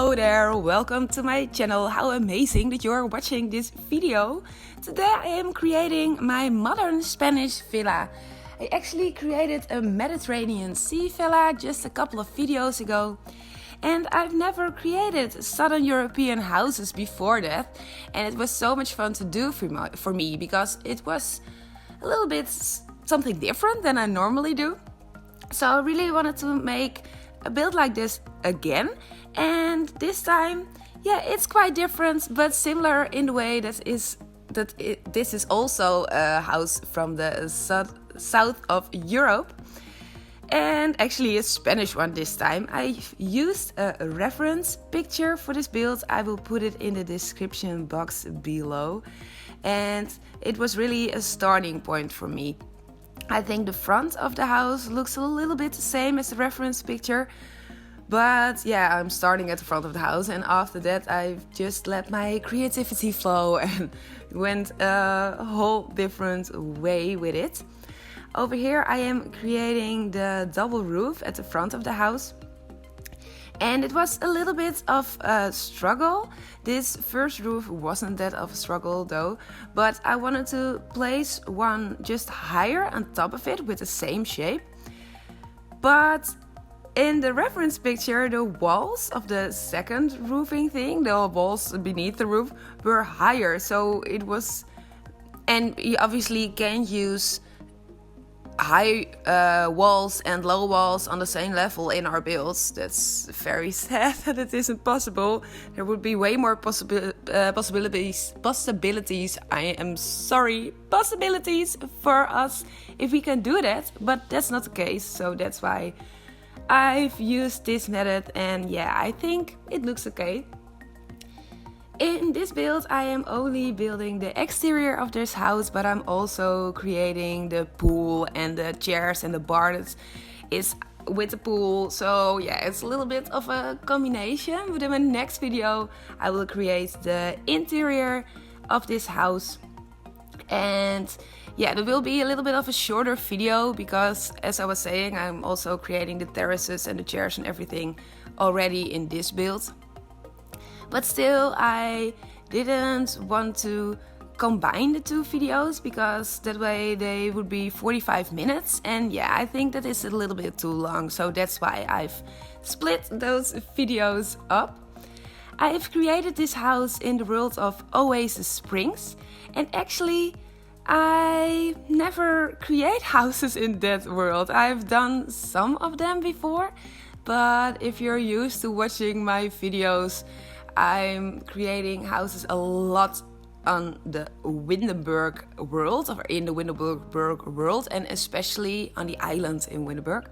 Hello there, welcome to my channel. How amazing that you're watching this video. Today I am creating my modern Spanish villa. I actually created a Mediterranean sea villa just a couple of videos ago. And I've never created Southern European houses before that. And it was so much fun to do for me because it was a little bit something different than I normally do. So I really wanted to make a build like this again, and this time, yeah, it's quite different but similar in the way this is also a house from the south of Europe, and actually a Spanish one this time. I used a reference picture for this build. I will put it in the description box below, and it was really a starting point for me. I think the front of the house looks a little bit the same as the reference picture. But yeah, I'm starting at the front of the house, and after that I've just let my creativity flow and went a whole different way with it. Over here I am creating the double roof at the front of the house. And it was a little bit of a struggle. This first roof wasn't that of a struggle though, but I wanted to place one just higher on top of it with the same shape. But in the reference picture, the walls of the second roofing thing, the walls beneath the roof, were higher. So it was, and you obviously can't use high walls and low walls on the same level in our builds. That's very sad that it isn't possible. There would be way more possibilities. Possibilities for us if we can do that, but that's not the case. So that's why I've used this method, and yeah, I think it looks okay. In this build, I am only building the exterior of this house, but I'm also creating the pool and the chairs and the bar that is with the pool. So yeah, it's a little bit of a combination. But in my next video, I will create the interior of this house. And yeah, there will be a little bit of a shorter video because, as I was saying, I'm also creating the terraces and the chairs and everything already in this build. But still, I didn't want to combine the two videos because that way they would be 45 minutes. And yeah, I think that is a little bit too long. So that's why I've split those videos up. I've created this house in the world of Oasis Springs. And actually, I never create houses in that world. I've done some of them before. But if you're used to watching my videos, I'm creating houses a lot on the Windenburg world, or in the Windenburg world, and especially on the island in Windenburg.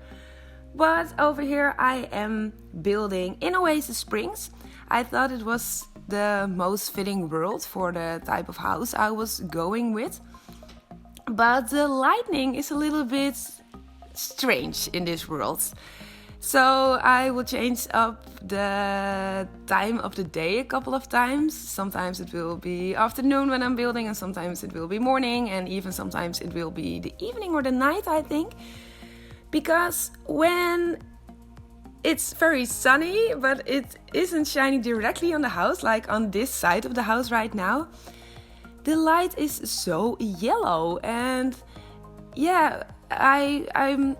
But over here I am building in Oasis Springs. I thought it was the most fitting world for the type of house I was going with. But the lighting is a little bit strange in this world. So I will change up the time of the day a couple of times. Sometimes it will be afternoon when I'm building, and sometimes it will be morning, and even sometimes it will be the evening or the night, I think. Because when it's very sunny, but it isn't shining directly on the house, like on this side of the house right now, the light is so yellow. And yeah, I'm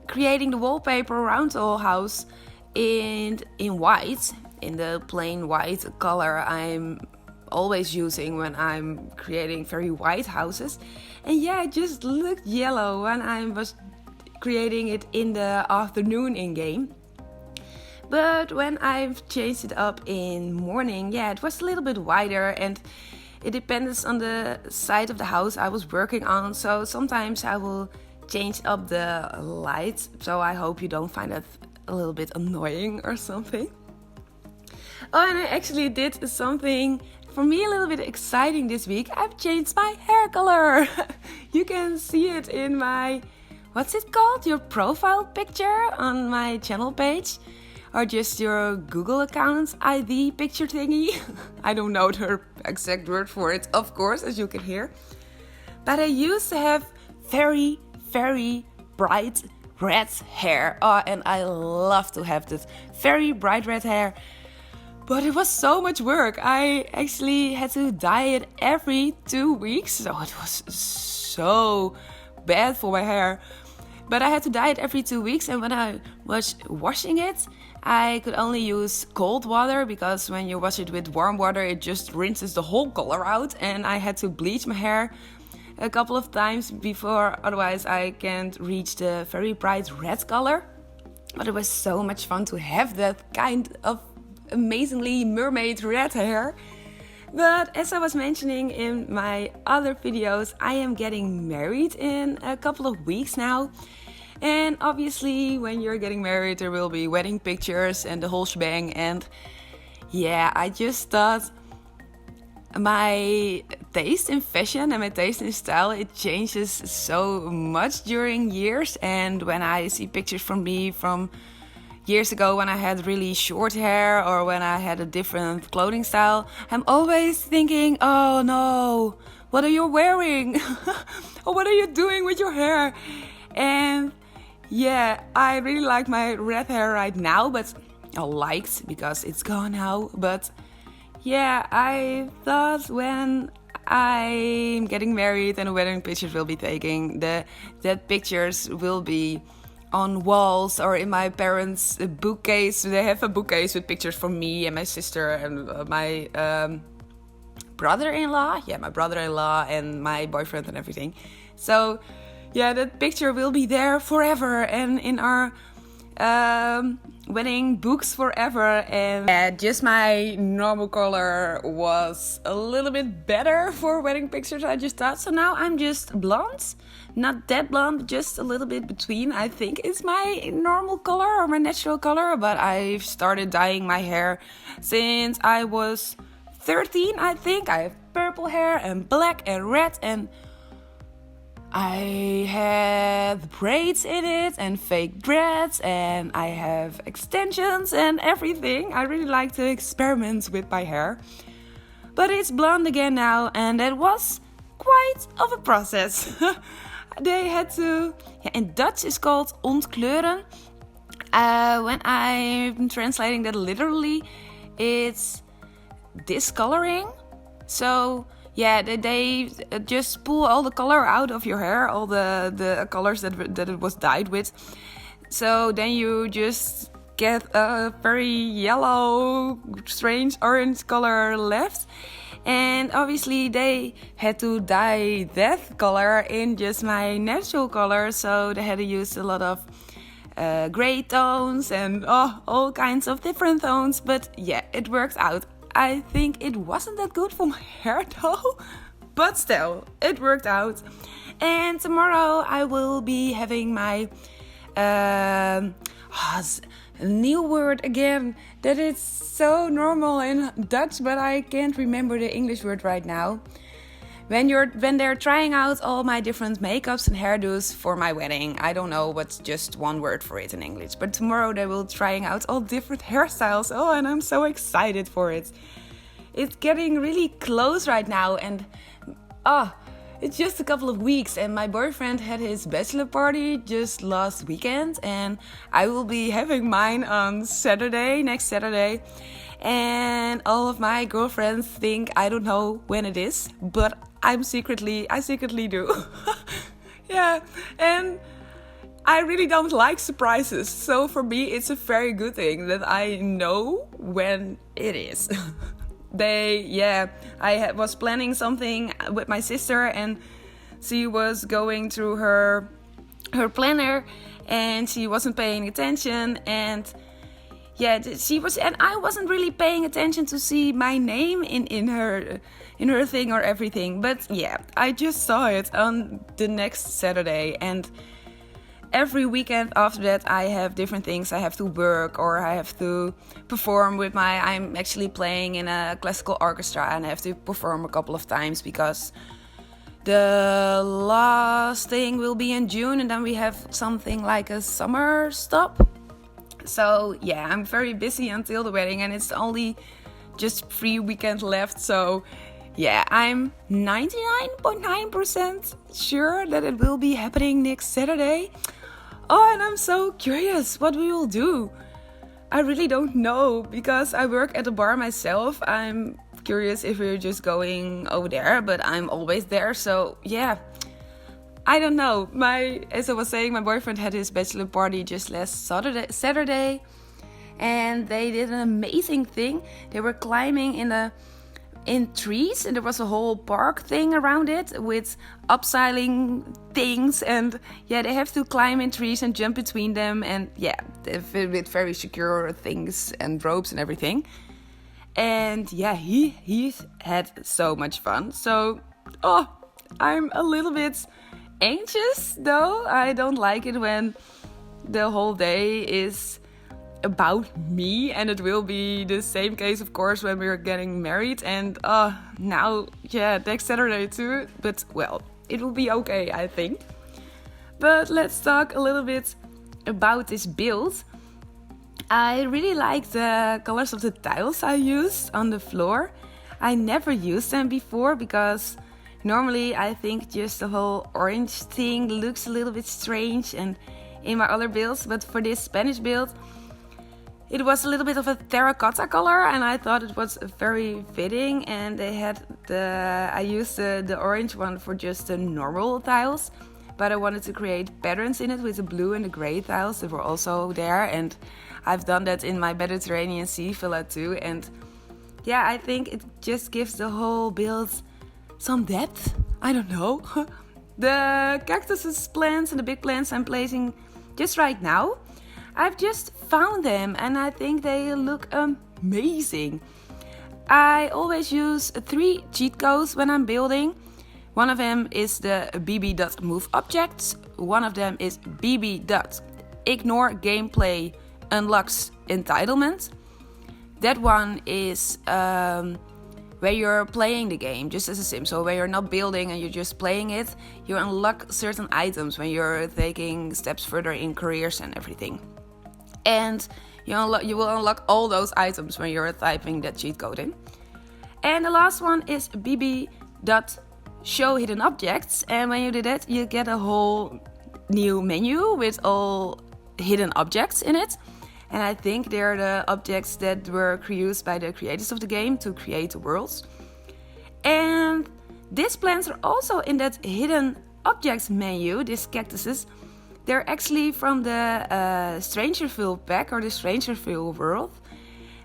creating the wallpaper around the whole house in white, in the plain white color I'm always using when I'm creating very white houses. And yeah, it just looked yellow when I was creating it in the afternoon in game. But when I've changed it up in morning, yeah, it was a little bit wider, and it depends on the side of the house I was working on. So sometimes I will change up the light, so I hope you don't find that a little bit annoying or something. Oh, and I actually did something for me a little bit exciting this week. I've changed my hair color. You can see it in my, what's it called? Your profile picture on my channel page, or just your Google account ID picture thingy. I don't know the exact word for it, of course, as you can hear. But I used to have very bright red hair. Oh, and I love to have this very bright red hair. But it was so much work. I actually had to dye it every 2 weeks. So it was so bad for my hair. But I had to dye it every 2 weeks. And when I was washing it, I could only use cold water, because when you wash it with warm water, it just rinses the whole color out. And I had to bleach my hair a couple of times before, otherwise I can't reach the very bright red color. But it was so much fun to have that kind of amazingly mermaid red hair. But as I was mentioning in my other videos, I am getting married in a couple of weeks now. And obviously when you're getting married, there will be wedding pictures and the whole shebang. And yeah, I just thought my taste in fashion and my taste in style, it changes so much during years. And when I see pictures from me from years ago, when I had really short hair or when I had a different clothing style, I'm always thinking, oh no, what are you wearing? Or what are you doing with your hair? And yeah, I really like my red hair right now, but I liked because it's gone now. But yeah, I thought when I'm getting married and the wedding pictures will be taken, that pictures will be on walls or in my parents' bookcase. They have a bookcase with pictures from me and my sister and my brother-in-law. Yeah, my brother-in-law and my boyfriend and everything. So yeah, that picture will be there forever and in our wedding books forever. And yeah, just my normal color was a little bit better for wedding pictures, I just thought. So now I'm just blonde. Not that blonde, just a little bit between. I think it's my normal color or my natural color. But I've started dyeing my hair since I was 13, I think. I have purple hair and black and red, and I have braids in it and fake dreads, and I have extensions and everything. I really like to experiment with my hair. But it's blonde again now, and that was quite of a process. They had to, in Dutch it's called ontkleuren. When I'm translating that literally, it's discoloring. So yeah, they just pull all the color out of your hair, all the colors that it was dyed with. So then you just get a very yellow, strange orange color left. And obviously they had to dye that color in just my natural color. So they had to use a lot of gray tones and all kinds of different tones. But yeah, it worked out. I think it wasn't that good for my hair though, but still, it worked out. And tomorrow I will be having my new word again, that is so normal in Dutch, but I can't remember the English word right now. When they're trying out all my different makeups and hairdos for my wedding, I don't know what's just one word for it in English, but tomorrow they will trying out all different hairstyles. Oh, and I'm so excited for it. It's getting really close right now, and it's just a couple of weeks, and my boyfriend had his bachelor party just last weekend, and I will be having mine on next Saturday. And all of my girlfriends think I don't know when it is, but I secretly do. Yeah, and I really don't like surprises. So for me, it's a very good thing that I know when it is. I was planning something with my sister, and she was going through her planner, and she wasn't paying attention, and she was, and I wasn't really paying attention to see my name in her thing or everything. But yeah, I just saw it on the next Saturday, and every weekend after that I have different things I have to work or I have to perform with I'm actually playing in a classical orchestra, and I have to perform a couple of times because the last thing will be in June, and then we have something like a summer stop. So yeah, I'm very busy until the wedding, and it's only just 3 weekends left. So yeah, I'm 99.9% sure that it will be happening next Saturday. Oh, and I'm so curious what we will do. I really don't know because I work at a bar myself. I'm curious if we're just going over there, but I'm always there. So yeah, I don't know. As I was saying, my boyfriend had his bachelor party just last Saturday, and they did an amazing thing. They were climbing in trees, and there was a whole park thing around it with upseiling things, and yeah, they have to climb in trees and jump between them, and yeah, with very secure things and ropes and everything. And yeah, he had so much fun. So I'm a little bit anxious though. I don't like it when the whole day is about me, and it will be the same case of course when we're getting married, and now next Saturday too, but well, it will be okay, I think. But let's talk a little bit about this build. I really like the colors of the tiles I used on the floor. I never used them before because normally I think just the whole orange thing looks a little bit strange and in my other builds, but for this Spanish build it was a little bit of a terracotta color, and I thought it was very fitting. And they had I used the orange one for just the normal tiles, but I wanted to create patterns in it with the blue and the gray tiles that were also there. And I've done that in my Mediterranean Sea villa too. And yeah, I think it just gives the whole build some depth. I don't know. The cactuses plants and the big plants I'm placing just right now, I've just found them and I think they look amazing. I always use 3 cheat codes when I'm building. One of them is the bb.moveObjects. One of them is bb.ignore gameplay unlocks entitlement. That one is where you're playing the game just as a sim. So where you're not building and you're just playing it, you unlock certain items when you're taking steps further in careers and everything. And you will unlock all those items when you're typing that cheat code in. And the last one is bb.show hidden objects. And when you do that, you get a whole new menu with all hidden objects in it. And I think they're the objects that were used by the creators of the game to create the worlds. And these plants are also in that hidden objects menu, these cactuses. They're actually from the Strangerville pack or the Strangerville world.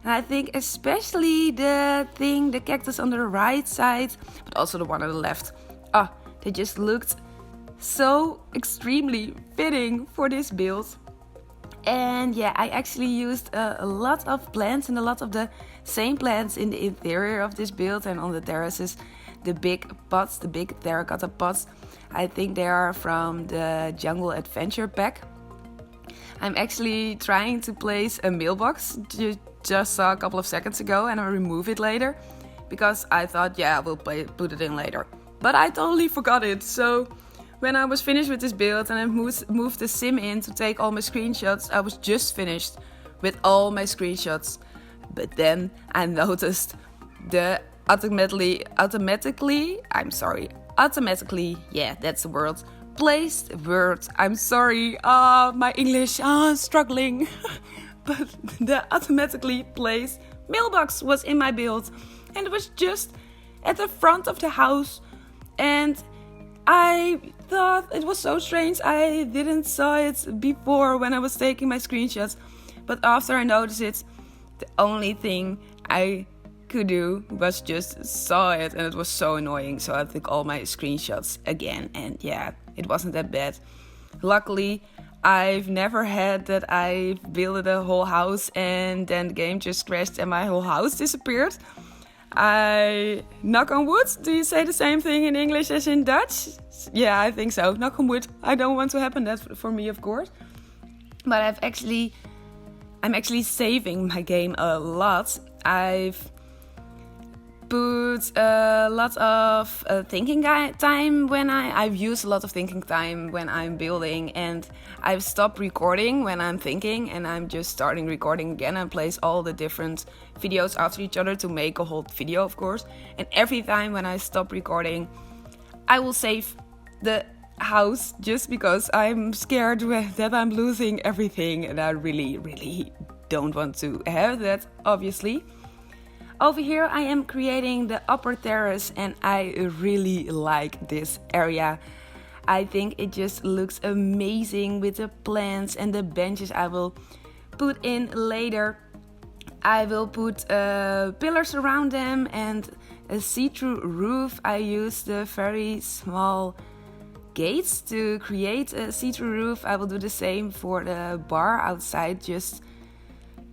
And I think especially the cactus on the right side, but also the one on the left. They just looked so extremely fitting for this build. And yeah, I actually used a lot of plants and a lot of the same plants in the interior of this build and on the terraces. The big pots, the big terracotta pots, I think they are from the Jungle Adventure pack. I'm actually trying to place a mailbox you just saw a couple of seconds ago, and I'll remove it later because I thought, yeah, we'll put it in later. But I totally forgot it. So when I was finished with this build and I moved the sim in to take all my screenshots, I was just finished with all my screenshots. But then I noticed the automatically, yeah, that's the word, placed word. I'm sorry, my English, struggling. But the automatically placed mailbox was in my build. And it was just at the front of the house. And I thought it was so strange. I didn't saw it before when I was taking my screenshots. But after I noticed it, the only thing I could do was just saw it, and it was so annoying. So I took all my screenshots again, and yeah, it wasn't that bad. Luckily, I've never had that I built a whole house and then the game just crashed and my whole house disappeared. I knock on wood. Do you say the same thing in English as in Dutch? Yeah, I think so. Knock on wood. I don't want to happen that for me, of course. But I'm actually saving my game a lot. I've put a lot of thinking time when I've used a lot of thinking time when I'm building, and I've stopped recording when I'm thinking, and I'm just starting recording again and place all the different videos after each other to make a whole video, of course. And every time when I stop recording, I will save the house just because I'm scared that I'm losing everything, and I really don't want to have that, obviously. Over here I am creating the upper terrace and I really like this area. I think it just looks amazing with the plants and the benches I will put in later. I will put pillars around them and a see-through roof. I use the very small gates to create a see-through roof. I will do the same for the bar outside, just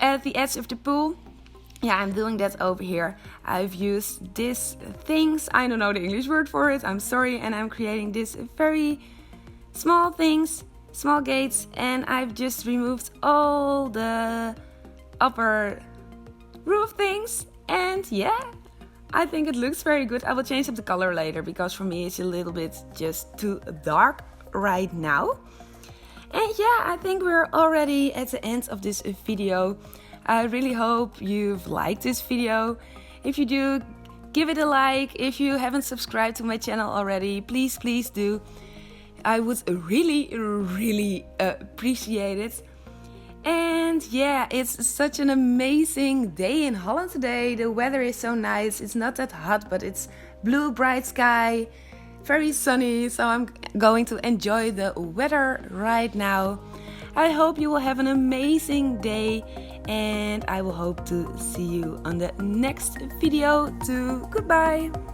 at the edge of the pool. Yeah, I'm doing that over here. I've used these things, I don't know the English word for it, I'm sorry, and I'm creating these very small things, small gates, and I've just removed all the upper roof things, and yeah, I think it looks very good. I will change up the color later because for me it's a little bit just too dark right now. And yeah, I think we're already at the end of this video. I really hope you've liked this video. If you do, give it a like. If you haven't subscribed to my channel already, please do. I would really appreciate it. And yeah, it's such an amazing day in Holland today. The weather is so nice. It's not that hot, but it's blue, bright sky, very sunny. So I'm going to enjoy the weather right now. I hope you will have an amazing day and I will hope to see you on the next video too. Goodbye!